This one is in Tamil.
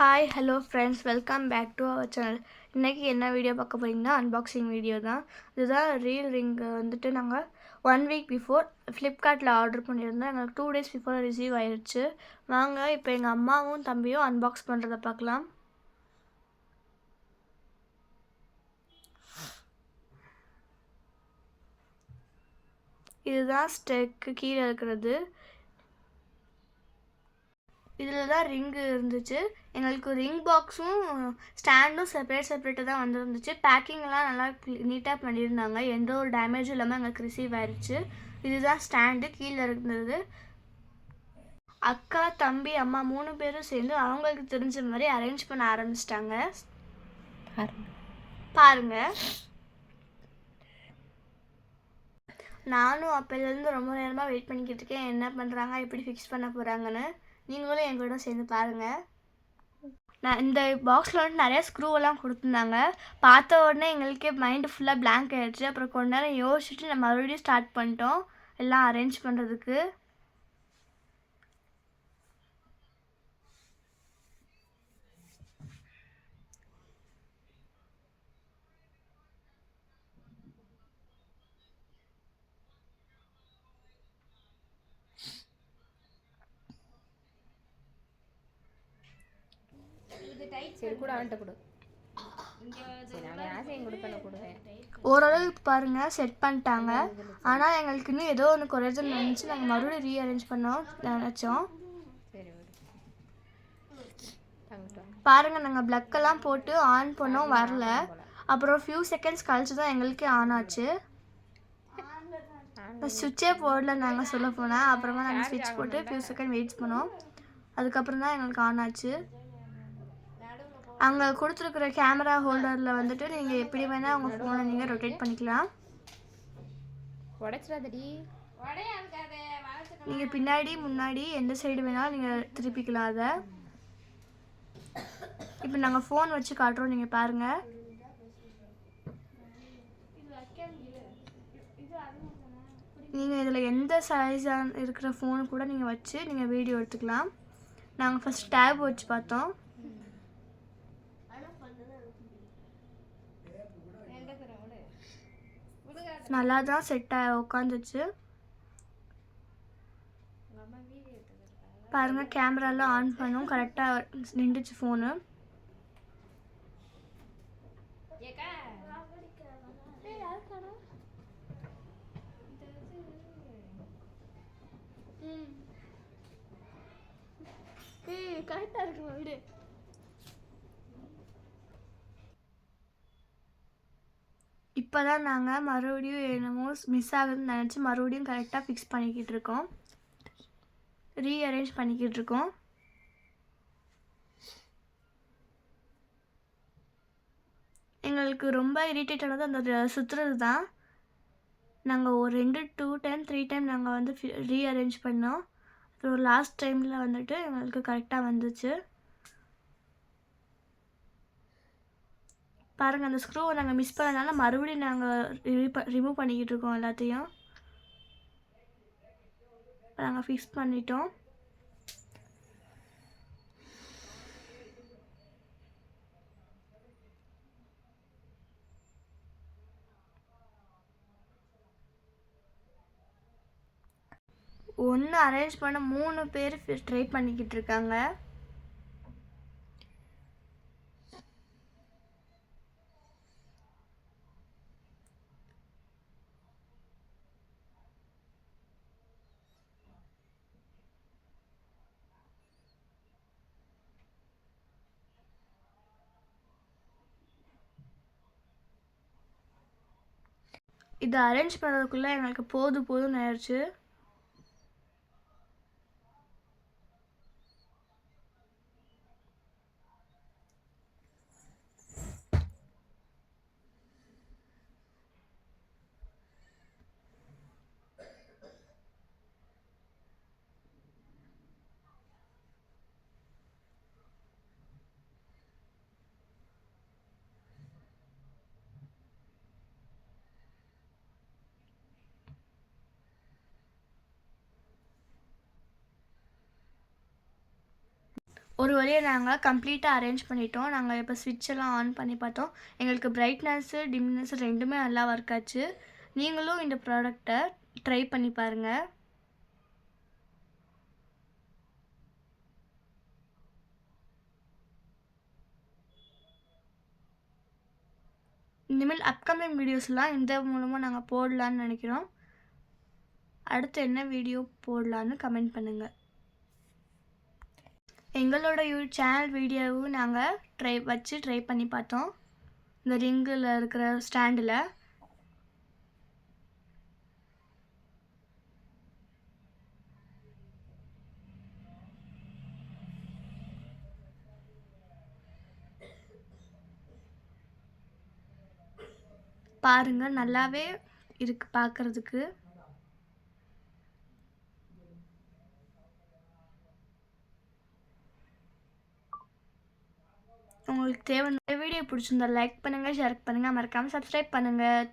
Hi hello friends, welcome back to our channel. இன்றைக்கி என்ன வீடியோ பார்க்க போகிறீங்கன்னா அன்பாக்சிங் வீடியோ தான். இதுதான் ரீல் ரிங்கு வந்துட்டு நாங்கள் 1 வீக் பிஃபோர் ஃப்ளிப்கார்ட்டில் ஆர்டர் பண்ணியிருந்தோம். எங்களுக்கு 2 days பிஃபோர் ரிசீவ் ஆயிடுச்சு. வாங்க இப்போ எங்கள் அம்மாவும் தம்பியும் அன்பாக்ஸ் பண்ணுறதை பார்க்கலாம். இதுதான் ஸ்டெக்கு கீழே இருக்கிறது. இதில் தான் ரிங்கு இருந்துச்சு. எங்களுக்கு ரிங் பாக்ஸும் ஸ்டாண்டும் செப்பரேட்டாக தான் வந்துருந்துச்சு. பேக்கிங்லாம் நல்லா நீட்டாக பண்ணியிருந்தாங்க. எந்த ஒரு டேமேஜும் இல்லாமல் எங்களுக்கு ரிசீவ் ஆயிடுச்சு. இதுதான் ஸ்டாண்டு கீழே இருந்தது. அக்கா, தம்பி, அம்மா 3 பேரும் சேர்ந்து அவங்களுக்கு தெரிஞ்ச மாதிரி அரேஞ்ச் பண்ண ஆரம்பிச்சிட்டாங்க. பாருங்க. நானும் அப்போலேருந்து ரொம்ப நேரமாக வெயிட் பண்ணிக்கிட்டு இருக்கேன், என்ன பண்ணுறாங்க, எப்படி ஃபிக்ஸ் பண்ண போகிறாங்கன்னு. நீங்களும் என் கூட சேர்ந்து பாருங்கள். நான் இந்த பாக்ஸில் வந்துட்டு நிறையா ஸ்க்ரூவெல்லாம் கொடுத்துருந்தாங்க. பார்த்த உடனே எங்களுக்கே மைண்டு ஃபுல்லாக பிளாங்க் ஆகிடுச்சு. அப்புறம் கொஞ்ச நேரம் யோசிச்சுட்டு நம்ம மறுபடியும் ஸ்டார்ட் பண்ணிட்டோம் எல்லாம் அரேஞ்ச் பண்ணுறதுக்கு. ஓரளவு பாருங்க செட் பண்ணிட்டாங்க. ஆனால் எங்களுக்கு இன்னும் ஏதோ ஒன்று குறைஞ்சல் நினச்சி நாங்கள் மறுபடியும் ரீஅரேஞ்ச் பண்ணோம் நினச்சோம். பாருங்க, நாங்கள் ப்ளக்கெல்லாம் போட்டு ஆன் பண்ணோம், வரல. அப்புறம் ஃபியூ செகண்ட்ஸ் கழிச்சு தான் எங்களுக்கே ஆன் ஆச்சு. சுவிட்சே போடல நாங்கள் சொல்ல போனால். அப்புறமா நாங்கள் ஸ்விட்ச் போட்டு ஃபியூ செகண்ட் வெயிட் பண்ணோம். அதுக்கப்புறம் தான் எங்களுக்கு ஆன் ஆச்சு. அங்கே கொடுத்துருக்குற கேமரா ஹோல்டரில் வந்துட்டு நீங்கள் எப்படி வேணால் உங்கள் ஃபோனை நீங்கள் ரொட்டேட் பண்ணிக்கலாம். நீங்கள் பின்னாடி முன்னாடி எந்த சைடு வேணாலும் நீங்கள் திருப்பிக்கலாம் அதை. இப்போ நாங்கள் ஃபோன் வச்சு காட்டுறோம், நீங்கள் பாருங்கள். நீங்கள் இதில் எந்த சைஸாக இருக்கிற ஃபோனு கூட நீங்கள் வச்சு நீங்கள் வீடியோ எடுத்துக்கலாம். நாங்கள் ஃபஸ்ட் டேப் வச்சு பார்த்தோம். நல்லா தான் செட் உட்காந்துச்சு. பாருங்கள், கேமராலாம் ஆன் பண்ணோம், கரெக்டாக நின்றுச்சு ஃபோனு. கரெக்டாக இருக்குமா வீடு. இப்போ தான் நாங்கள் மறுபடியும் என்னமோ மிஸ் ஆகுதுன்னு நினச்சி மறுபடியும் கரெக்டாக ஃபிக்ஸ் பண்ணிக்கிட்டு இருக்கோம், ரீஅரேஞ்ச் பண்ணிக்கிட்டு இருக்கோம். எங்களுக்கு ரொம்ப இரிட்டேட் ஆனது அந்த சுற்றுறது தான். நாங்கள் ஒரு 2 டைம் 3 டைம் நாங்கள் வந்து ரீஅரேஞ்ச் பண்ணோம். அப்புறம் லாஸ்ட் டைமில் வந்துட்டு எங்களுக்கு கரெக்டாக வந்துச்சு. பாருங்கள், அந்த ஸ்க்ரூவை நாங்கள் மிஸ் பண்ணனால மறுபடியும் நாங்கள் ரிமூவ் பண்ணிக்கிட்டு இருக்கோம் எல்லாத்தையும். நாங்கள் ஃபிக்ஸ் பண்ணிட்டோம். ஒன்று அரேஞ்ச் பண்ண 3 பேர் ட்ரை பண்ணிக்கிட்டு இருக்காங்க. இதை அரேஞ்ச் பண்ணுறதுக்குள்ளே எங்களுக்கு போதும்னு ஆயிடுச்சு. ஒரு வழியாக நாங்கள் கம்ப்ளீட்டாக அரேஞ்ச் பண்ணிட்டோம். நாங்கள் இப்போ ஸ்விட்செல்லாம் ஆன் பண்ணி பார்த்தோம். எங்களுக்கு பிரைட்னஸ்ஸு டிம்னஸ் ரெண்டுமே நல்லா ஒர்க் ஆச்சு. நீங்களும் இந்த ப்ராடக்டை ட்ரை பண்ணி பாருங்கள். இனிமேல் அப்கமிங் வீடியோஸ்லாம் இந்த மூலமாக நாங்கள் போடலான்னு நினைக்கிறோம். அடுத்து என்ன வீடியோ போடலான்னு கமெண்ட் பண்ணுங்கள். எங்களோட சேனல் வீடியோவும் நாங்கள் ட்ரை பண்ணி பார்த்தோம். இந்த ரிங்கில் இருக்கிற ஸ்டாண்டில் பாருங்கள், நல்லாவே இருக்குது பார்க்குறதுக்கு. உங்களுக்கு தேவையான வீடியோ பிடிச்சிருந்தா லைக் பண்ணுங்கள், ஷேர் பண்ணுங்கள், மறக்காமல் சப்ஸ்கிரைப் பண்ணுங்கள்.